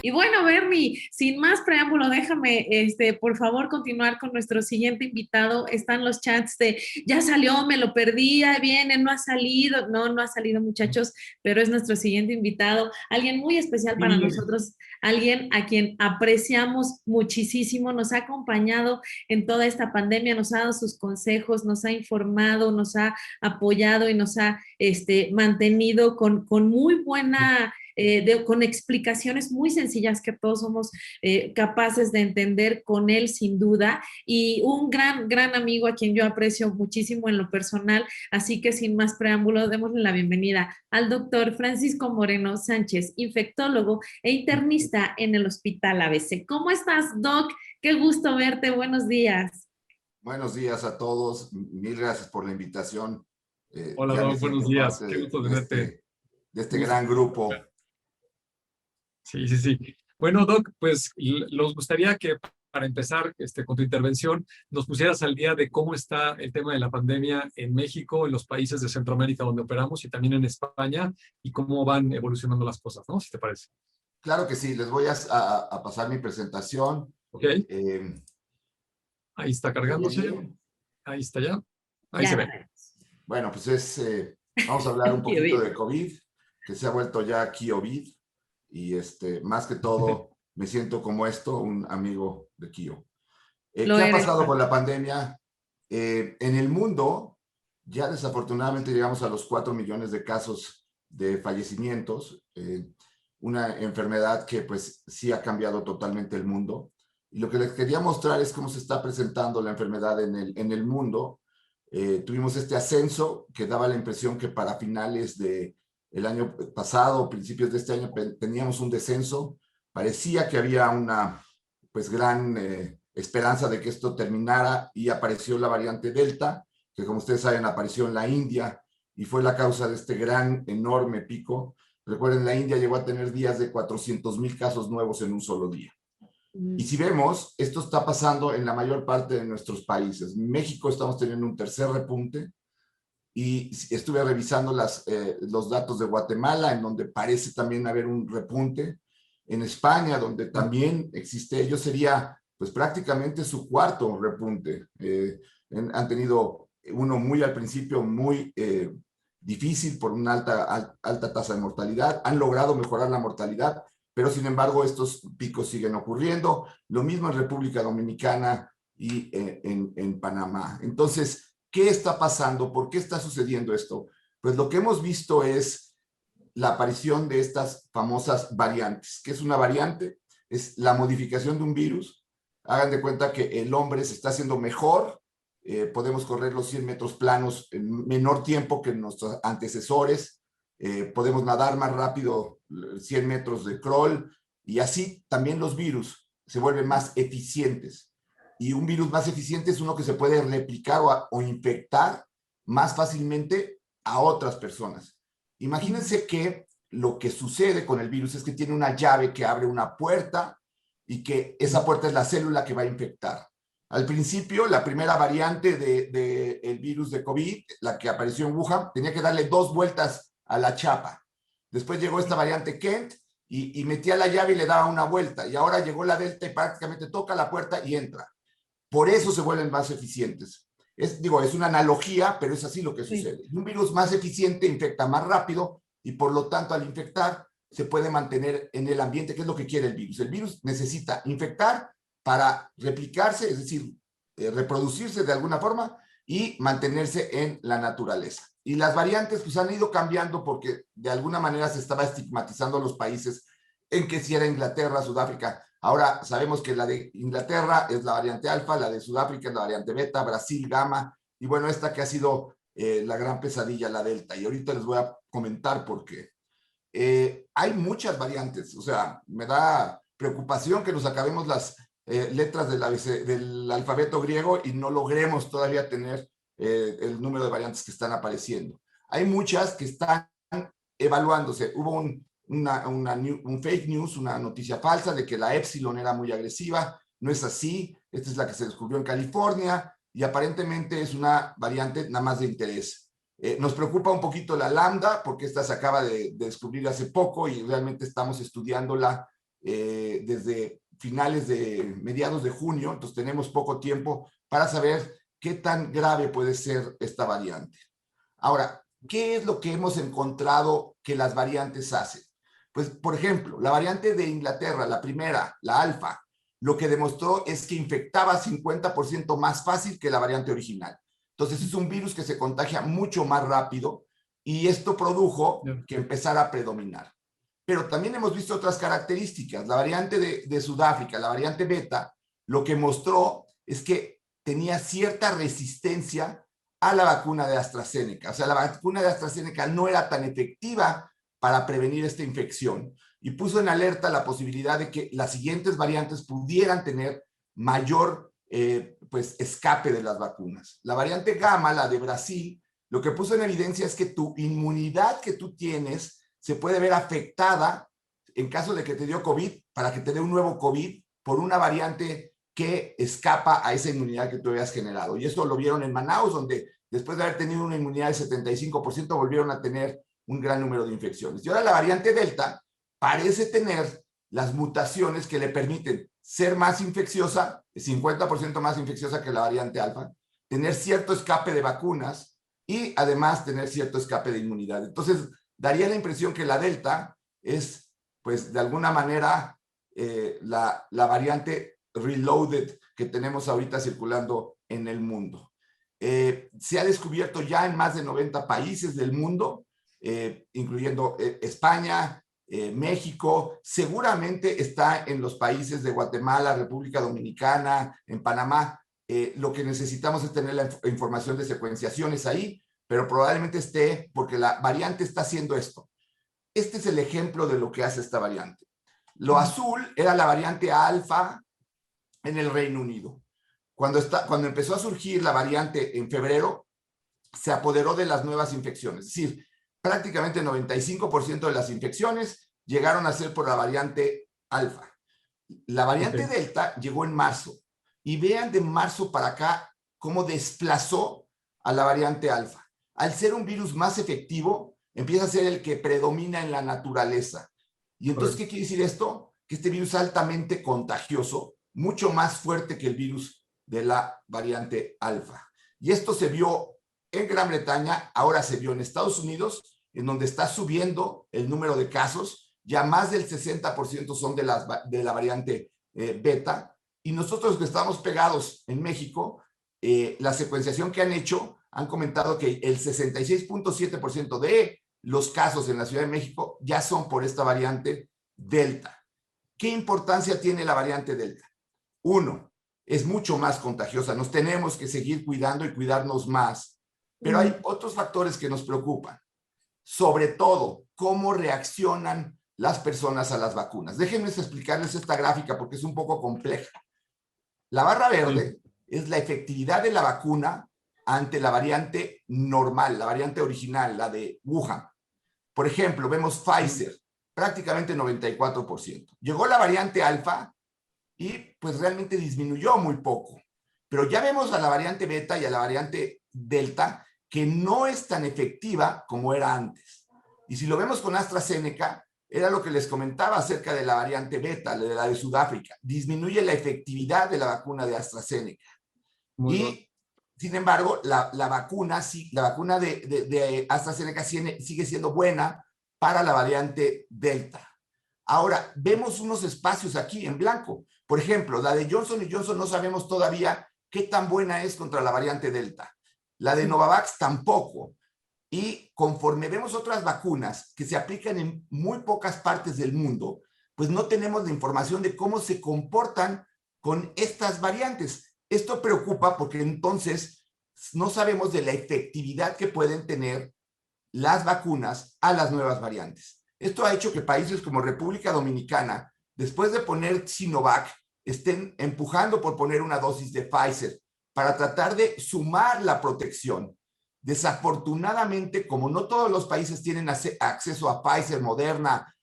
Y bueno, Bernie, sin más preámbulo, déjame, por favor, continuar con nuestro siguiente invitado. Están los chats de, ya salió, me lo perdí, ahí viene, no ha salido. No, no ha salido, muchachos, pero es nuestro siguiente invitado. Alguien muy especial para Sí, nosotros, alguien a quien apreciamos muchísimo, nos ha acompañado en toda esta pandemia, nos ha dado sus consejos, nos ha informado, nos ha apoyado y nos ha mantenido con muy buena con explicaciones muy sencillas que todos somos capaces de entender con él sin duda, y un gran amigo a quien yo aprecio muchísimo en lo personal. Así que sin más preámbulo, démosle la bienvenida al doctor Francisco Moreno Sánchez, infectólogo e internista en el Hospital ABC. ¿Cómo estás, Doc? Qué gusto verte, buenos días. Buenos días a todos, mil gracias por la invitación. hola Ya me Doc, buenos siento días. parte Qué de, gusto de tenerte. este, de este Gusto. gran grupo. Sí, sí, sí. Bueno, Doc, pues nos gustaría que para empezar con tu intervención nos pusieras al día de cómo está el tema de la pandemia en México, en los países de Centroamérica donde operamos y también en España y cómo van evolucionando las cosas, ¿no? Si te parece. Claro que sí, les voy a pasar mi presentación. Ok, Eh, ahí está ¿Se ve cargándose. bien? Ahí está ya. Ahí se Ya, ve. Bueno, pues vamos a hablar un quiero poquito ir. de COVID, que se ha vuelto ya Kiovid, y más que todo me siento como un amigo de Kio. Lo ¿Qué ha eres. pasado con la pandemia? En el mundo, ya desafortunadamente llegamos a los 4 millones de casos de fallecimientos, una enfermedad que pues sí ha cambiado totalmente el mundo. Y lo que les quería mostrar es cómo se está presentando la enfermedad en el mundo. Tuvimos este ascenso que daba la impresión que para finales del año pasado, principios de este año, teníamos un descenso. Parecía que había una pues gran esperanza de que esto terminara, y apareció la variante Delta, que como ustedes saben apareció en la India y fue la causa de este gran, enorme pico. Recuerden, la India llegó a tener días de 400,000 casos nuevos en un solo día. Y si vemos, esto está pasando en la mayor parte de nuestros países. En México estamos teniendo un tercer repunte, y estuve revisando los datos de Guatemala, en donde parece también haber un repunte. En España, donde también existe, ello sería pues prácticamente su cuarto repunte. Han tenido uno muy al principio, muy difícil por una alta tasa de mortalidad. Han logrado mejorar la mortalidad, pero sin embargo estos picos siguen ocurriendo. Lo mismo en República Dominicana y en Panamá. Entonces, ¿qué está pasando? ¿Por qué está sucediendo esto? Pues lo que hemos visto es la aparición de estas famosas variantes. ¿Qué es una variante? Es la modificación de un virus. Hagan de cuenta que el hombre se está haciendo mejor, podemos correr los 100 metros planos en menor tiempo que nuestros antecesores, podemos nadar más rápido 100 metros de crawl, y así también los virus se vuelven más eficientes. Y un virus más eficiente es uno que se puede replicar o infectar más fácilmente a otras personas. Imagínense que lo que sucede con el virus es que tiene una llave que abre una puerta, y que esa puerta es la célula que va a infectar. Al principio, la primera variante del virus de COVID, la que apareció en Wuhan, tenía que darle 2 vueltas a la chapa. Después llegó esta variante Kent y metía la llave y le daba una vuelta. Y ahora llegó la Delta y prácticamente toca la puerta y entra. Por eso se vuelven más eficientes. Es una analogía, pero es así lo que sucede. Un virus más eficiente infecta más rápido, y por lo tanto al infectar se puede mantener en el ambiente, que es lo que quiere el virus. El virus necesita infectar para replicarse, es decir, reproducirse de alguna forma y mantenerse en la naturaleza. Y las variantes pues han ido cambiando, porque de alguna manera se estaba estigmatizando a los países en que si era Inglaterra, Sudáfrica. Ahora sabemos que la de Inglaterra es la variante alfa, la de Sudáfrica es la variante beta, Brasil, gamma, y bueno, esta que ha sido la gran pesadilla, la delta. Y ahorita les voy a comentar por qué. Hay muchas variantes, o sea, me da preocupación que nos acabemos las letras del alfabeto griego y no logremos todavía tener el número de variantes que están apareciendo. Hay muchas que están evaluándose. Hubo un fake news, una noticia falsa de que la Epsilon era muy agresiva. No es así. Esta es la que se descubrió en California y aparentemente es una variante nada más de interés. Nos preocupa un poquito la lambda, porque esta se acaba de descubrir hace poco y realmente estamos estudiándola desde mediados de junio, entonces tenemos poco tiempo para saber qué tan grave puede ser esta variante. Ahora, ¿qué es lo que hemos encontrado que las variantes hacen? Pues, por ejemplo, la variante de Inglaterra, la primera, la alfa, lo que demostró es que infectaba 50% más fácil que la variante original. Entonces, es un virus que se contagia mucho más rápido y esto produjo que empezara a predominar. Pero también hemos visto otras características. La variante de Sudáfrica, la variante beta, lo que mostró es que tenía cierta resistencia a la vacuna de AstraZeneca. O sea, la vacuna de AstraZeneca no era tan efectiva para prevenir esta infección y puso en alerta la posibilidad de que las siguientes variantes pudieran tener mayor pues, escape de las vacunas. La variante gamma, la de Brasil, lo que puso en evidencia es que tu inmunidad que tú tienes se puede ver afectada en caso de que te dio COVID, para que te dé un nuevo COVID por una variante que escapa a esa inmunidad que tú habías generado. Y eso lo vieron en Manaus, donde después de haber tenido una inmunidad del 75%, volvieron a tener un gran número de infecciones. Y ahora la variante Delta parece tener las mutaciones que le permiten ser más infecciosa, 50% más infecciosa que la variante Alfa, tener cierto escape de vacunas y además tener cierto escape de inmunidad. Entonces, daría la impresión que la Delta es, pues, de alguna manera, la variante reloaded que tenemos ahorita circulando en el mundo. Se ha descubierto ya en más de 90 países del mundo, incluyendo España, México, seguramente está en los países de Guatemala, República Dominicana, en Panamá. Lo que necesitamos es tener la información de secuenciaciones ahí, pero probablemente esté porque la variante está haciendo esto. Este es el ejemplo de lo que hace esta variante. Lo azul era la variante alfa en el Reino Unido. Cuando empezó a surgir la variante en febrero, se apoderó de las nuevas infecciones. Es decir, prácticamente 95% de las infecciones llegaron a ser por la variante alfa. La variante delta llegó en marzo. Y vean de marzo para acá cómo desplazó a la variante alfa. Al ser un virus más efectivo, empieza a ser el que predomina en la naturaleza. Y entonces, ¿qué quiere decir esto? Que este virus es altamente contagioso, mucho más fuerte que el virus de la variante alfa. Y esto se vio en Gran Bretaña, ahora se vio en Estados Unidos, en donde está subiendo el número de casos, ya más del 60% son de la variante beta, y nosotros que estamos pegados en México, la secuenciación que han hecho, han comentado que el 66.7% de los casos en la Ciudad de México ya son por esta variante Delta. ¿Qué importancia tiene la variante Delta? Uno, es mucho más contagiosa, nos tenemos que seguir cuidando y cuidarnos más, pero hay otros factores que nos preocupan, sobre todo cómo reaccionan las personas a las vacunas. Déjenme explicarles esta gráfica porque es un poco compleja. La barra verde es la efectividad de la vacuna ante la variante normal, la variante original, la de Wuhan. Por ejemplo, vemos Pfizer, prácticamente 94%. Llegó la variante alfa y pues realmente disminuyó muy poco. Pero ya vemos a la variante beta y a la variante delta que no es tan efectiva como era antes. Y si lo vemos con AstraZeneca, era lo que les comentaba acerca de la variante beta, de la de Sudáfrica. Disminuye la efectividad de la vacuna de AstraZeneca. Sin embargo, la vacuna de AstraZeneca sigue siendo buena para la variante Delta. Ahora, vemos unos espacios aquí en blanco. Por ejemplo, la de Johnson & Johnson no sabemos todavía qué tan buena es contra la variante Delta. La de Novavax tampoco. Y conforme vemos otras vacunas que se aplican en muy pocas partes del mundo, pues no tenemos la información de cómo se comportan con estas variantes. Esto preocupa porque entonces no sabemos de la efectividad que pueden tener las vacunas a las nuevas variantes. Esto ha hecho que países como República Dominicana, después de poner Sinovac, estén empujando por poner una dosis de Pfizer para tratar de sumar la protección. Desafortunadamente, como no todos los países tienen acceso a Pfizer, Moderna,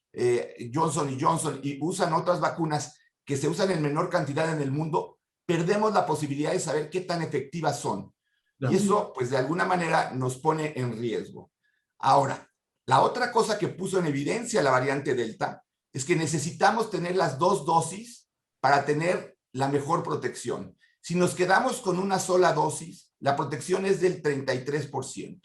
Johnson & Johnson y usan otras vacunas que se usan en menor cantidad en el mundo, perdemos la posibilidad de saber qué tan efectivas son. Y eso, pues de alguna manera, nos pone en riesgo. Ahora, la otra cosa que puso en evidencia la variante Delta es que necesitamos tener las 2 dosis para tener la mejor protección. Si nos quedamos con una sola dosis, la protección es del 33%.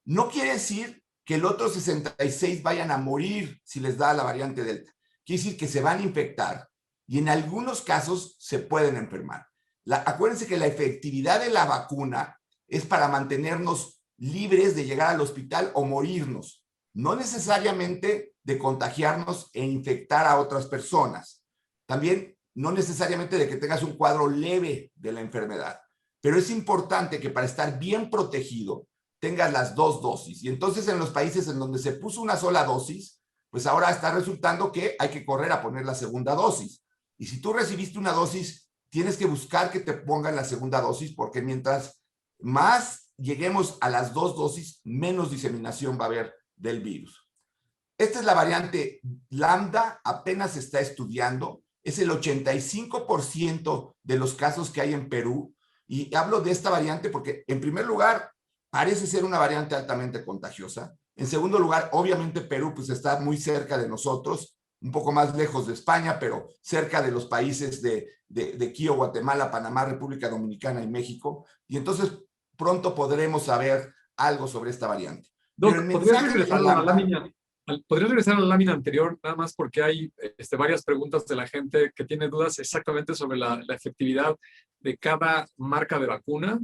No quiere decir que el otro 66% vayan a morir si les da la variante Delta. Quiere decir que se van a infectar y en algunos casos se pueden enfermar. Acuérdense que la efectividad de la vacuna es para mantenernos libres de llegar al hospital o morirnos, no necesariamente de contagiarnos e infectar a otras personas. También no necesariamente de que tengas un cuadro leve de la enfermedad, pero es importante que para estar bien protegido tengas las 2 dosis. Y entonces en los países en donde se puso una sola dosis, pues ahora está resultando que hay que correr a poner la segunda dosis. Y si tú recibiste una dosis, tienes que buscar que te pongan la segunda dosis, porque mientras más lleguemos a las 2 dosis, menos diseminación va a haber del virus. Esta es la variante Lambda, apenas se está estudiando, es el 85% de los casos que hay en Perú, y hablo de esta variante porque, en primer lugar, parece ser una variante altamente contagiosa. En segundo lugar, obviamente Perú pues está muy cerca de nosotros, un poco más lejos de España, pero cerca de los países de Quito, Guatemala, Panamá, República Dominicana y México, y entonces pronto podremos saber algo sobre esta variante. Doc, ¿podrías regresar a la lámina anterior? Nada más porque hay varias preguntas de la gente que tiene dudas exactamente sobre la efectividad de cada marca de vacuna.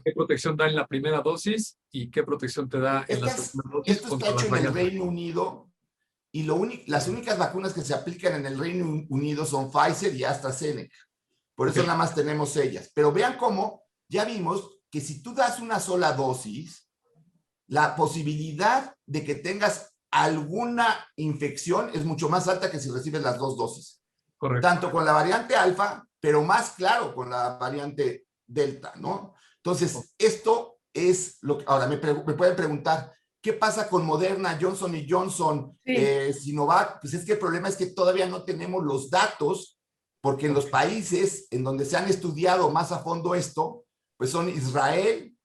¿Qué protección da en la primera dosis y qué protección te da en la segunda dosis? Esto está hecho en el Reino Unido y las únicas vacunas que se aplican en el Reino Unido son Pfizer y AstraZeneca. Por eso nada más tenemos ellas. Pero vean cómo ya vimos que si tú das una sola dosis, la posibilidad de que tengas alguna infección es mucho más alta que si recibes las 2 dosis. Correcto. Tanto con la variante alfa, pero más claro con la variante delta, ¿no? Entonces, esto es lo que... Ahora, me pueden preguntar, ¿qué pasa con Moderna, Johnson & Johnson, Sinovac? Pues es que el problema es que todavía no tenemos los datos, porque en los países en donde se han estudiado más a fondo esto, pues son Israel,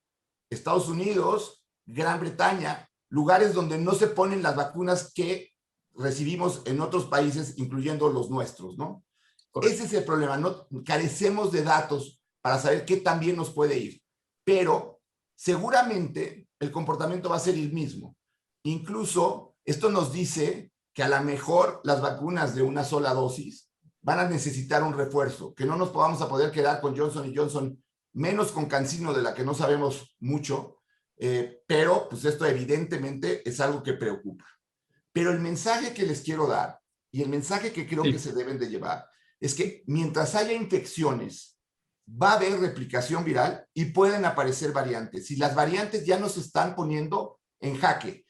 Estados Unidos, Gran Bretaña, lugares donde no se ponen las vacunas que recibimos en otros países, incluyendo los nuestros, ¿no? Correcto. Ese es el problema, no carecemos de datos para saber qué tan bien nos puede ir, pero seguramente el comportamiento va a ser el mismo. Incluso esto nos dice que a lo mejor las vacunas de una sola dosis van a necesitar un refuerzo, que no nos podamos a poder quedar con Johnson & Johnson, menos con CanSino, de la que no sabemos mucho, pero pues esto evidentemente es algo que preocupa. Pero el mensaje que les quiero dar, y el mensaje que creo que se deben de llevar, es que mientras haya infecciones, va a haber replicación viral y pueden aparecer variantes. Y las variantes ya nos están poniendo en jaque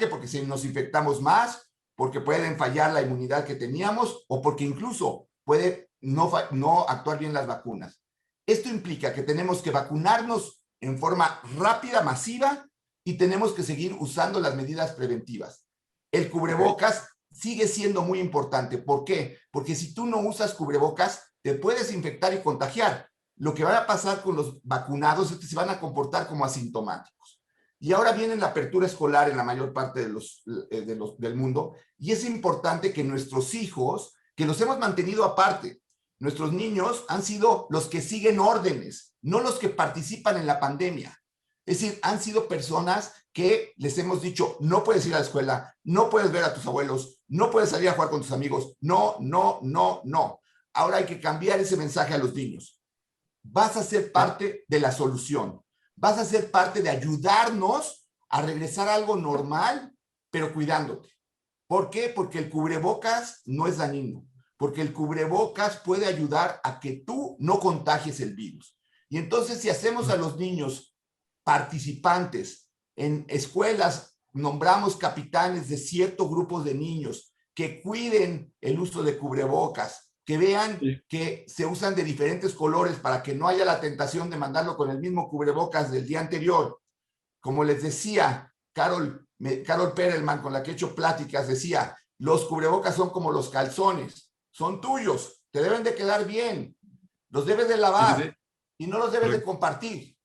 porque si nos infectamos más, porque pueden fallar la inmunidad que teníamos o porque incluso puede no actuar bien las vacunas. Esto implica que tenemos que vacunarnos en forma rápida, masiva, y tenemos que seguir usando las medidas preventivas. El cubrebocas sigue siendo muy importante. ¿Por qué? Porque si tú no usas cubrebocas, te puedes infectar y contagiar. Lo que va a pasar con los vacunados es que se van a comportar como asintomáticos. Y ahora viene la apertura escolar en la mayor parte del mundo, y es importante que nuestros hijos, que los hemos mantenido aparte, nuestros niños han sido los que siguen órdenes, no los que participan en la pandemia. Es decir, han sido personas que les hemos dicho, no puedes ir a la escuela, no puedes ver a tus abuelos, no puedes salir a jugar con tus amigos, no, no, no, no. Ahora hay que cambiar ese mensaje a los niños. Vas a ser parte de la solución, vas a ser parte de ayudarnos a regresar a algo normal, pero cuidándote. ¿Por qué? Porque el cubrebocas no es dañino, porque el cubrebocas puede ayudar a que tú no contagies el virus. Y entonces, si hacemos a los niños participantes en escuelas, nombramos capitanes de ciertos grupos de niños que cuiden el uso de cubrebocas, que vean que se usan de diferentes colores para que no haya la tentación de mandarlo con el mismo cubrebocas del día anterior. Como les decía, Carol Perelman, con la que he hecho pláticas, decía, los cubrebocas son como los calzones, son tuyos, te deben de quedar bien, los debes de lavar y no los debes de compartir.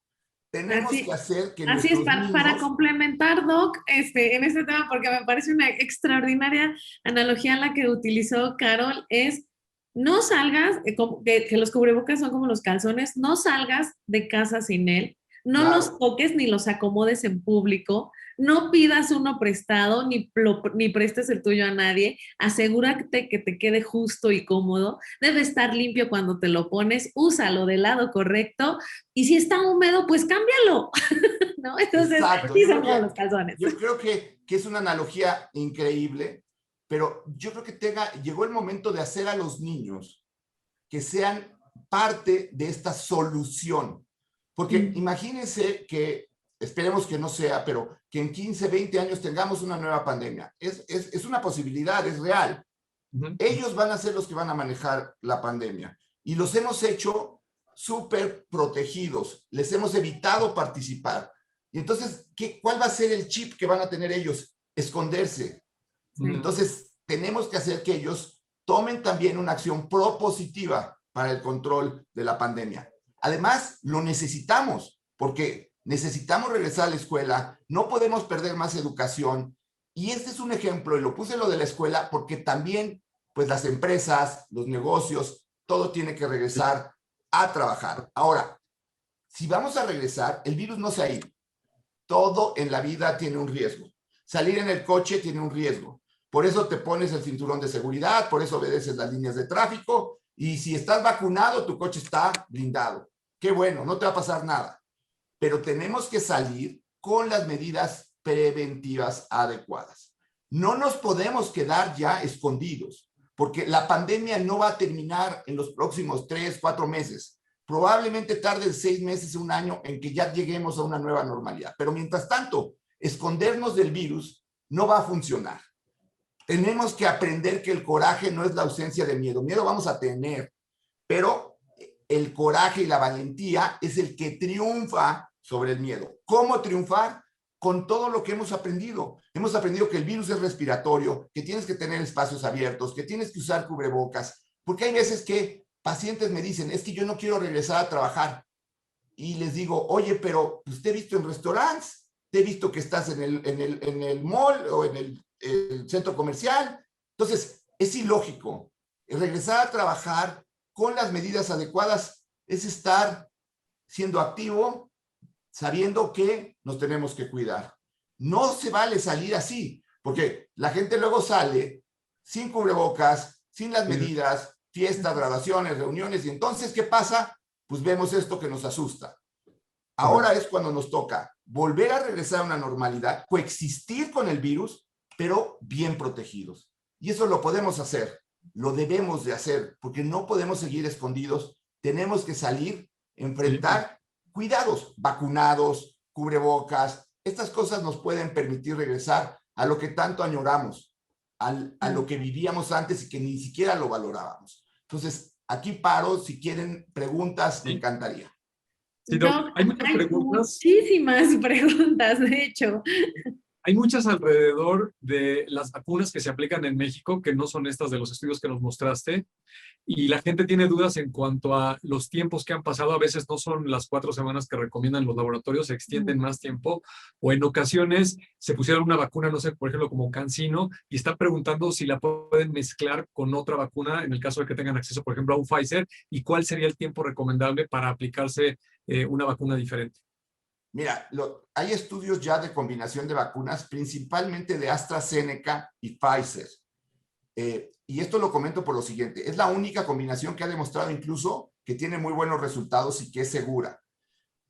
tenemos Así, que hacer que así es, nuestros para niños... complementar, Doc, en este tema, porque me parece una extraordinaria analogía la que utilizó Carol, es no salgas, que los cubrebocas son como los calzones, no salgas de casa sin él, no los Claro, toques ni los acomodes en público, no pidas uno prestado ni prestes el tuyo a nadie, asegúrate que te quede justo y cómodo, debe estar limpio cuando te lo pones, úsalo del lado correcto y si está húmedo, pues cámbialo. ¿No? Entonces, exacto. sí son como los calzones. Yo creo que es una analogía increíble, pero yo creo que llegó el momento de hacer a los niños que sean parte de esta solución. Porque imagínense que, esperemos que no sea, pero que en 15, 20 años tengamos una nueva pandemia. Es una posibilidad, es real. Ellos van a ser los que van a manejar la pandemia. Y los hemos hecho súper protegidos. Les hemos evitado participar. Y entonces, ¿cuál va a ser el chip que van a tener ellos? Esconderse. Sí. Entonces, tenemos que hacer que ellos tomen también una acción propositiva para el control de la pandemia. Además, lo necesitamos, porque necesitamos regresar a la escuela, no podemos perder más educación. Y este es un ejemplo, y lo puse lo de la escuela, porque también, pues las empresas, los negocios, todo tiene que regresar a trabajar. Ahora, si vamos a regresar, el virus no se ha ido. Todo en la vida tiene un riesgo. Salir en el coche tiene un riesgo. Por eso te pones el cinturón de seguridad, por eso obedeces las líneas de tráfico, y si estás vacunado, tu coche está blindado. Qué bueno, no te va a pasar nada. Pero tenemos que salir con las medidas preventivas adecuadas. No nos podemos quedar ya escondidos, porque la pandemia no va a terminar en los próximos 3, 4 meses. Probablemente tarde 6 meses, un año, en que ya lleguemos a una nueva normalidad. Pero mientras tanto, escondernos del virus no va a funcionar. Tenemos que aprender que el coraje no es la ausencia de miedo. Miedo vamos a tener, pero el coraje y la valentía es el que triunfa sobre el miedo. ¿Cómo triunfar? Con todo lo que hemos aprendido. Hemos aprendido que el virus es respiratorio, que tienes que tener espacios abiertos, que tienes que usar cubrebocas, porque hay veces que pacientes me dicen, es que yo no quiero regresar a trabajar. Y les digo, oye, pero pues, te he visto en restaurantes, te he visto que estás en el mall o en el centro comercial. Entonces, es ilógico. Regresar a trabajar con las medidas adecuadas es estar siendo activo, sabiendo que nos tenemos que cuidar. No se vale salir así, porque la gente luego sale sin cubrebocas, sin las medidas, fiestas, graduaciones, reuniones, y entonces, ¿qué pasa? Pues vemos esto que nos asusta. Ahora es cuando nos toca volver a regresar a una normalidad, coexistir con el virus, pero bien protegidos. Y eso lo podemos hacer, lo debemos de hacer, porque no podemos seguir escondidos, tenemos que salir, enfrentar, cuidados, vacunados, cubrebocas, estas cosas nos pueden permitir regresar a lo que tanto añoramos, a lo que vivíamos antes y que ni siquiera lo valorábamos. Entonces, aquí paro, si quieren preguntas, me encantaría. Sí, Doc, hay muchas preguntas. Muchísimas preguntas, de hecho. Hay muchas alrededor de las vacunas que se aplican en México, que no son estas de los estudios que nos mostraste, y la gente tiene dudas en cuanto a los tiempos que han pasado. A veces no son las 4 semanas que recomiendan los laboratorios, se extienden más tiempo, o en ocasiones se pusieron una vacuna, no sé, por ejemplo, como CanSino, y está preguntando si la pueden mezclar con otra vacuna en el caso de que tengan acceso, por ejemplo, a un Pfizer, y cuál sería el tiempo recomendable para aplicarse una vacuna diferente. Mira, hay estudios ya de combinación de vacunas, principalmente de AstraZeneca y Pfizer. Y esto lo comento por lo siguiente, es la única combinación que ha demostrado incluso que tiene muy buenos resultados y que es segura.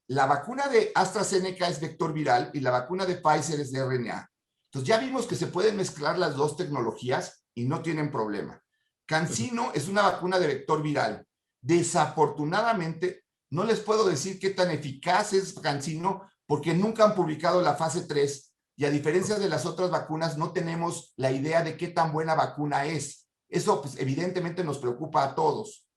La vacuna de AstraZeneca es vector viral y la vacuna de Pfizer es de RNA. Entonces ya vimos que se pueden mezclar las dos tecnologías y no tienen problema. CanSino es una vacuna de vector viral. Desafortunadamente, no les puedo decir qué tan eficaz es CanSino porque nunca han publicado la fase 3 y a diferencia de las otras vacunas no tenemos la idea de qué tan buena vacuna es. Eso pues, evidentemente nos preocupa a todos.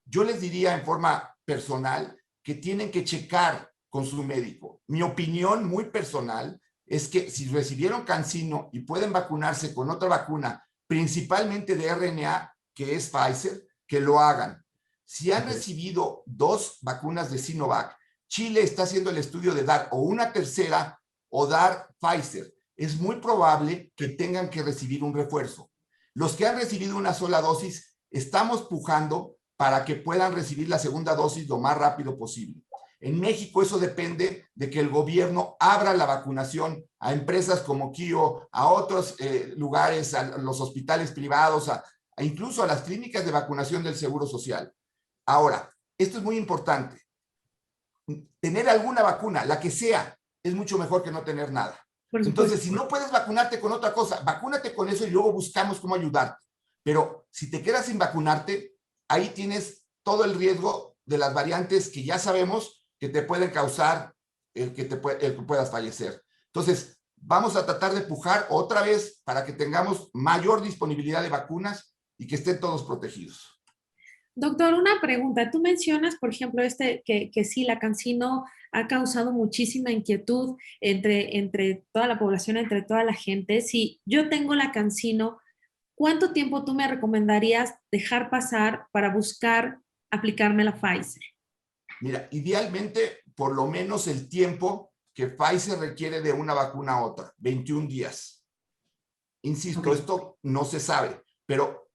Yo les diría en forma personal que tienen que checar con su médico. Mi opinión muy personal es que si recibieron CanSino y pueden vacunarse con otra vacuna, principalmente de RNA, que es Pfizer, que lo hagan. Si han recibido 2 vacunas de Sinovac, Chile está haciendo el estudio de dar o una tercera o dar Pfizer. Es muy probable que tengan que recibir un refuerzo. Los que han recibido una sola dosis, estamos pujando para que puedan recibir la segunda dosis lo más rápido posible. En México eso depende de que el gobierno abra la vacunación a empresas como Kio, a otros lugares, a los hospitales privados, incluso a las clínicas de vacunación del Seguro Social. Ahora, esto es muy importante. Tener alguna vacuna, la que sea, es mucho mejor que no tener nada. Entonces, si no puedes vacunarte con otra cosa, vacúnate con eso y luego buscamos cómo ayudarte. Pero si te quedas sin vacunarte, ahí tienes todo el riesgo de las variantes que ya sabemos que te pueden causar el que puedas fallecer. Entonces, vamos a tratar de pujar otra vez para que tengamos mayor disponibilidad de vacunas y que estén todos protegidos. Doctor, una pregunta. Tú mencionas, por ejemplo, que sí, la CanSino ha causado muchísima inquietud entre toda la población, entre toda la gente. Si yo tengo la CanSino, ¿cuánto tiempo tú me recomendarías dejar pasar para buscar aplicarme la Pfizer? Mira, idealmente, por lo menos el tiempo que Pfizer requiere de una vacuna a otra, 21 días. Insisto, esto no se sabe, pero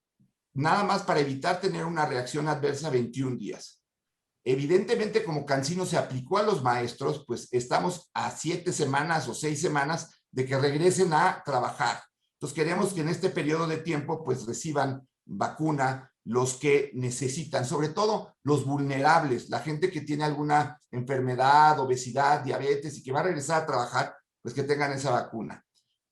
nada más para evitar tener una reacción adversa 21 días. Evidentemente, como CanSino se aplicó a los maestros, pues estamos a 7 semanas o 6 semanas de que regresen a trabajar. Entonces queremos que en este periodo de tiempo pues reciban vacuna los que necesitan, sobre todo los vulnerables, la gente que tiene alguna enfermedad, obesidad, diabetes y que va a regresar a trabajar, pues que tengan esa vacuna.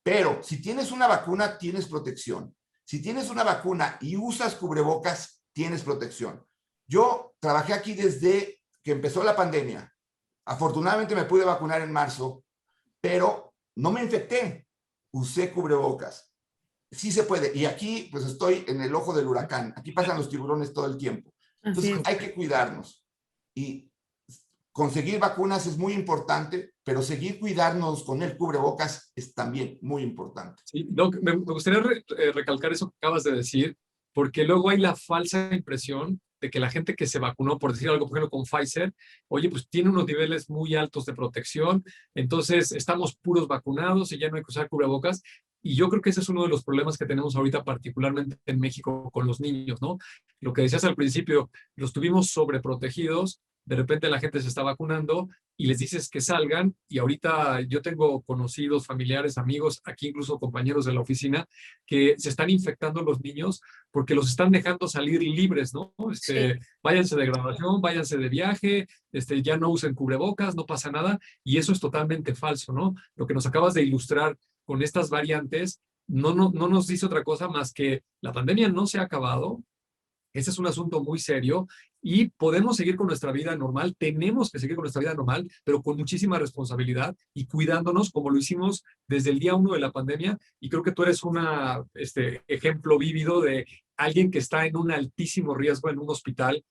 Pero si tienes una vacuna, tienes protección. Si tienes una vacuna y usas cubrebocas, tienes protección. Yo trabajé aquí desde que empezó la pandemia. Afortunadamente me pude vacunar en marzo, pero no me infecté. Usé cubrebocas. Sí se puede. Y aquí, pues estoy en el ojo del huracán. Aquí pasan los tiburones todo el tiempo. Entonces hay que cuidarnos. Y conseguir vacunas es muy importante, pero seguir cuidarnos con el cubrebocas es también muy importante. Sí, Doc, me gustaría recalcar eso que acabas de decir, porque luego hay la falsa impresión de que la gente que se vacunó, por decir algo, por ejemplo, con Pfizer, oye, pues tiene unos niveles muy altos de protección, entonces estamos puros vacunados y ya no hay que usar cubrebocas. Y yo creo que ese es uno de los problemas que tenemos ahorita, particularmente en México con los niños, ¿no? Lo que decías al principio, los tuvimos sobreprotegidos, de repente la gente se está vacunando y les dices que salgan, y ahorita yo tengo conocidos, familiares, amigos, aquí incluso compañeros de la oficina, que se están infectando los niños porque los están dejando salir libres, ¿no? Váyanse de graduación, váyanse de viaje, ya no usen cubrebocas, no pasa nada, y eso es totalmente falso, ¿no? Lo que nos acabas de ilustrar con estas variantes no nos dice otra cosa más que la pandemia no se ha acabado. Ese es un asunto muy serio y podemos seguir con nuestra vida normal, tenemos que seguir con nuestra vida normal, pero con muchísima responsabilidad y cuidándonos como lo hicimos desde el día 1 de la pandemia. Y creo que tú eres un ejemplo vívido de alguien que está en un altísimo riesgo en un hospital,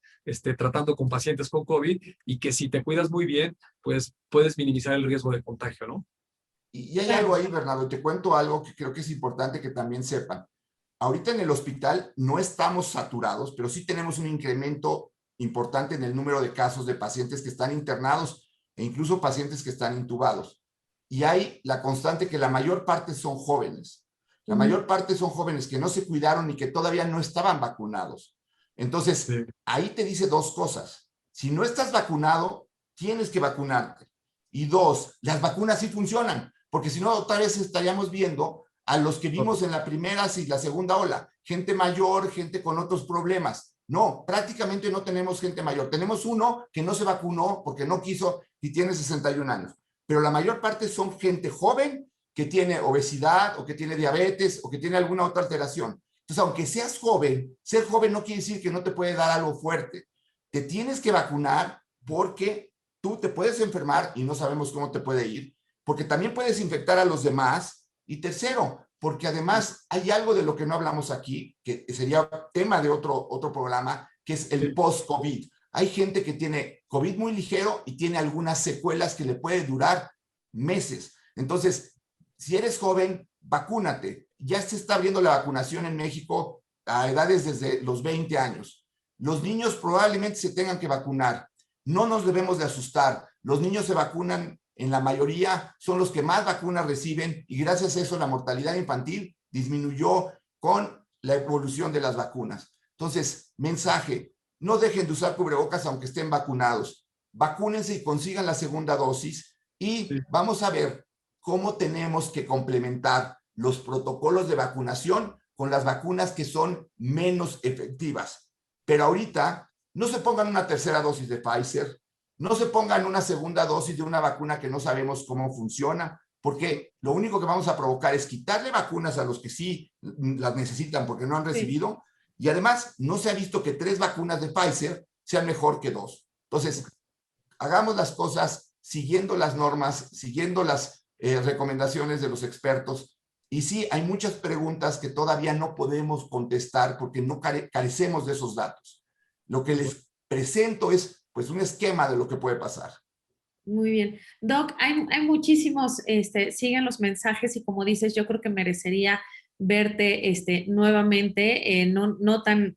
tratando con pacientes con COVID, y que si te cuidas muy bien, pues puedes minimizar el riesgo de contagio, ¿no? Y hay algo ahí, Bernardo, te cuento algo que creo que es importante que también sepan. Ahorita en el hospital no estamos saturados, pero sí tenemos un incremento importante en el número de casos de pacientes que están internados e incluso pacientes que están intubados. Y hay la constante que la mayor parte son jóvenes. La mayor parte son jóvenes que no se cuidaron y que todavía no estaban vacunados. Entonces, sí, ahí te dice dos cosas. Si no estás vacunado, tienes que vacunarte. Y dos, las vacunas sí funcionan, porque si no, otra vez estaríamos viendo a los que vimos en la primera y la segunda ola, gente mayor, gente con otros problemas. No, prácticamente no tenemos gente mayor. Tenemos uno que no se vacunó porque no quiso y tiene 61 años. Pero la mayor parte son gente joven que tiene obesidad o que tiene diabetes o que tiene alguna otra alteración. Entonces, aunque seas joven, ser joven no quiere decir que no te puede dar algo fuerte. Te tienes que vacunar porque tú te puedes enfermar y no sabemos cómo te puede ir, porque también puedes infectar a los demás. Y tercero, porque además hay algo de lo que no hablamos aquí, que sería tema de otro programa, que es el post-COVID. Hay gente que tiene COVID muy ligero y tiene algunas secuelas que le puede durar meses. Entonces, si eres joven, vacúnate. Ya se está abriendo la vacunación en México a edades desde los 20 años. Los niños probablemente se tengan que vacunar. No nos debemos de asustar. los niños se vacunan, en la mayoría son los que más vacunas reciben y gracias a eso la mortalidad infantil disminuyó con la evolución de las vacunas. Entonces, mensaje, no dejen de usar cubrebocas aunque estén vacunados. Vacúnense y consigan la segunda dosis y vamos a ver cómo tenemos que complementar los protocolos de vacunación con las vacunas que son menos efectivas. Pero ahorita no se pongan una tercera dosis de Pfizer, no se pongan una segunda dosis de una vacuna que no sabemos cómo funciona, porque lo único que vamos a provocar es quitarle vacunas a los que sí las necesitan porque no han recibido, y además no se ha visto que 3 vacunas de Pfizer sean mejor que 2. Entonces, hagamos las cosas siguiendo las normas, siguiendo las recomendaciones de los expertos. Y sí, hay muchas preguntas que todavía no podemos contestar porque no carecemos de esos datos. Lo que les presento es pues un esquema de lo que puede pasar. Muy bien. Doc, hay muchísimos, siguen los mensajes y como dices, yo creo que merecería verte nuevamente, no tan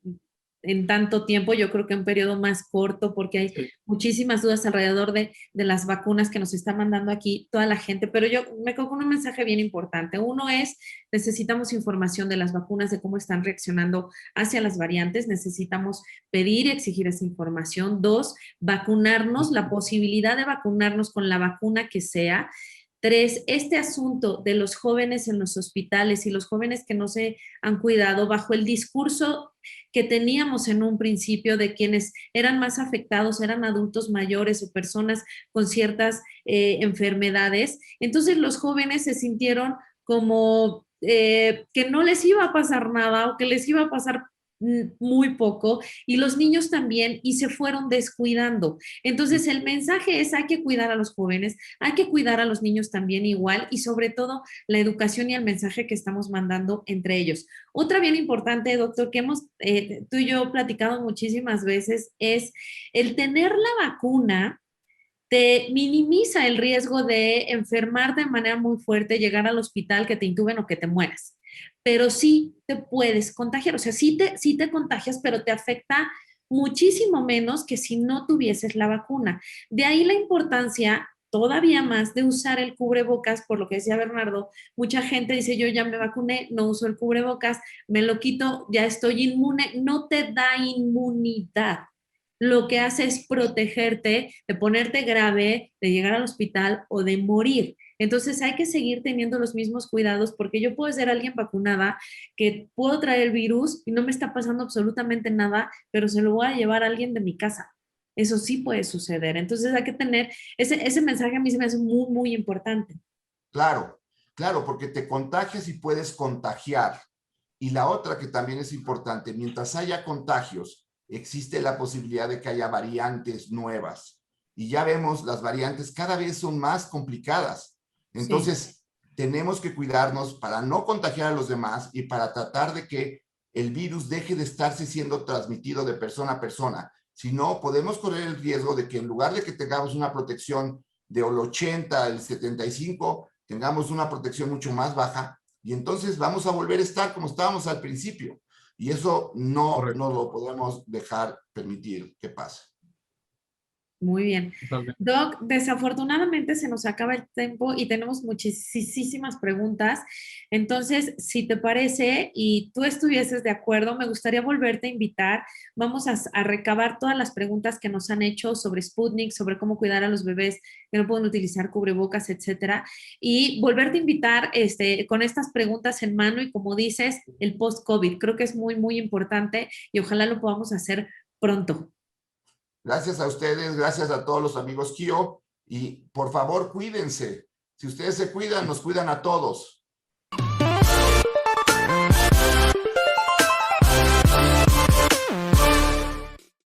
en tanto tiempo, yo creo que un periodo más corto, porque hay muchísimas dudas alrededor de las vacunas que nos está mandando aquí toda la gente, pero yo me quedo con un mensaje bien importante. Uno es, necesitamos información de las vacunas, de cómo están reaccionando hacia las variantes, necesitamos pedir y exigir esa información. 2, vacunarnos, la posibilidad de vacunarnos con la vacuna que sea. 3, este asunto de los jóvenes en los hospitales y los jóvenes que no se han cuidado bajo el discurso que teníamos en un principio de quienes eran más afectados, eran adultos mayores o personas con ciertas enfermedades. Entonces los jóvenes se sintieron como que no les iba a pasar nada o que les iba a pasar muy poco, y los niños también, y se fueron descuidando. Entonces el mensaje es: hay que cuidar a los jóvenes, hay que cuidar a los niños también igual, y sobre todo la educación y el mensaje que estamos mandando entre ellos. Otra bien importante, doctor, que hemos tú y yo platicado muchísimas veces, es el tener la vacuna te minimiza el riesgo de enfermar de manera muy fuerte, llegar al hospital, que te intuben o que te mueras. Pero sí te puedes contagiar, o sea, sí te contagias, pero te afecta muchísimo menos que si no tuvieses la vacuna. De ahí la importancia todavía más de usar el cubrebocas, por lo que decía Bernardo. Mucha gente dice: yo ya me vacuné, no uso el cubrebocas, me lo quito, ya estoy inmune. No te da inmunidad. Lo que hace es protegerte de ponerte grave, de llegar al hospital o de morir. Entonces hay que seguir teniendo los mismos cuidados, porque yo puedo ser alguien vacunada que puedo traer el virus y no me está pasando absolutamente nada, pero se lo voy a llevar a alguien de mi casa. Eso sí puede suceder. Entonces hay que tener ese mensaje. A mí se me hace muy, muy importante. Claro, claro, porque te contagias y puedes contagiar. Y la otra que también es importante, mientras haya contagios, existe la posibilidad de que haya variantes nuevas. Y ya vemos, las variantes cada vez son más complicadas. Entonces, tenemos que cuidarnos para no contagiar a los demás y para tratar de que el virus deje de estarse siendo transmitido de persona a persona. Si no, podemos correr el riesgo de que en lugar de que tengamos una protección del 80 al 75, tengamos una protección mucho más baja y entonces vamos a volver a estar como estábamos al principio. Y eso no lo podemos dejar permitir que pase. Muy bien. Doc, desafortunadamente se nos acaba el tiempo y tenemos muchísimas preguntas. Entonces, si te parece y tú estuvieses de acuerdo, me gustaría volverte a invitar. Vamos a recabar todas las preguntas que nos han hecho sobre Sputnik, sobre cómo cuidar a los bebés que no pueden utilizar cubrebocas, etcétera. Y volverte a invitar con estas preguntas en mano y, como dices, el post-COVID. Creo que es muy, muy importante y ojalá lo podamos hacer pronto. Gracias a ustedes, gracias a todos los amigos KIO y por favor cuídense. Si ustedes se cuidan, nos cuidan a todos.